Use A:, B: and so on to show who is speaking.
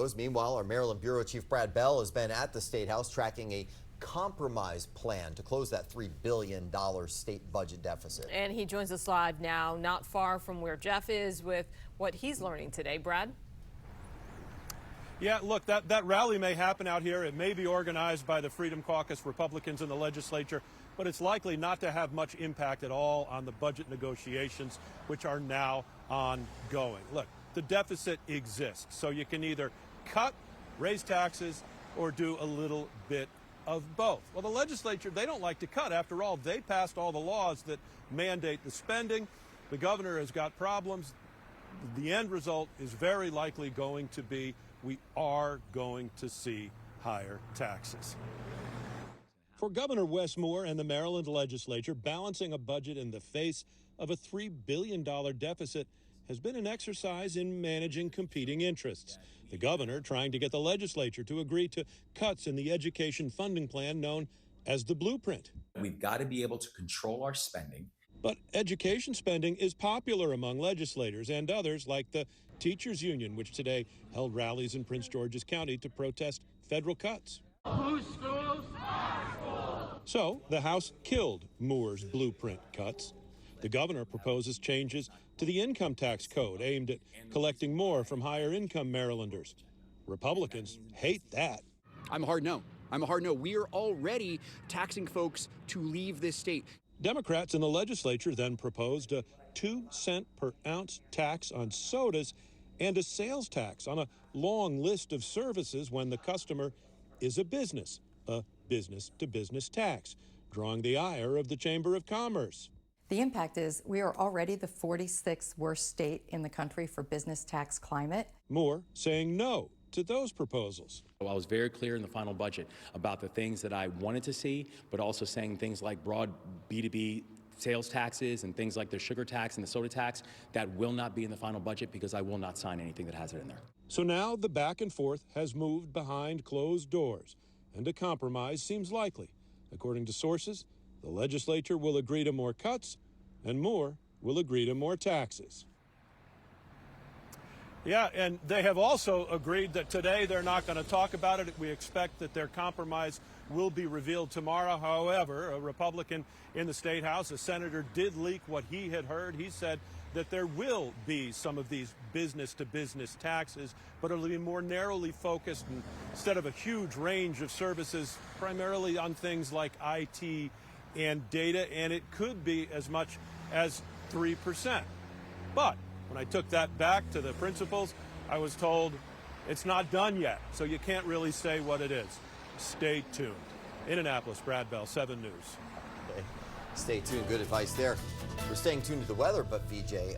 A: those. Meanwhile, our Maryland Bureau Chief Brad Bell has been at the State House tracking a compromise plan to close that $3 billion state budget deficit.
B: And he joins us live now, not far from where Jeff is, with what he's learning today. Brad?
C: Yeah, look, that rally may happen out here. It may be organized by the Freedom Caucus Republicans in the legislature, but it's likely not to have much impact at all on the budget negotiations, which are now ongoing. Look, the deficit exists, so you can either cut, raise taxes, or do a little bit of both. Well, the legislature, they don't like to cut. After all, they passed all the laws that mandate the spending. The governor has got problems. The end result is very likely going to be we are going to see higher taxes. For Governor Wes Moore and the Maryland legislature, balancing a budget in the face of a $3 billion deficit has been an exercise in managing competing interests. The governor trying to get the legislature to agree to cuts in the education funding plan known as the blueprint.
D: We've got to be able to control our spending.
C: But education spending is popular among legislators and others like the Teachers Union, which today held rallies in Prince George's County to protest federal cuts.
E: Whose schools? Our schools.
C: So the House killed Moore's blueprint cuts. The governor proposes changes to the income tax code aimed at collecting more from higher income Marylanders. Republicans hate that.
F: I'm a hard no. We are already taxing folks to leave this state.
C: Democrats in the legislature then proposed a 2-cent per ounce tax on sodas and a sales tax on a long list of services when the customer is a business-to-business tax, drawing the ire of the Chamber of Commerce.
G: The impact is we are already the 46th worst state in the country for business tax climate.
C: Moore saying no to those proposals.
H: I was very clear in the final budget about the things that I wanted to see, but also saying things like broad B2B sales taxes and things like the sugar tax and the soda tax that will not be in the final budget because I will not sign anything that has it in there.
C: So now the back and forth has moved behind closed doors, and a compromise seems likely. According to sources, the legislature will agree to more cuts, and Moore will agree to more taxes. Yeah, and they have also agreed that today they're not going to talk about it. We expect that their compromise will be revealed tomorrow. However, a Republican in the State House, a senator, did leak what he had heard. He said that there will be some of these business-to-business taxes, but it'll be more narrowly focused, and instead of a huge range of services, primarily on things like IT and data, and it could be as much as 3%. But when I took that back to the principals, I was told it's not done yet, so you can't really say what it is. Stay tuned. In Annapolis, Brad Bell, 7 News.
A: Okay. Stay tuned. Good advice there. We're staying tuned to the weather, but VJ,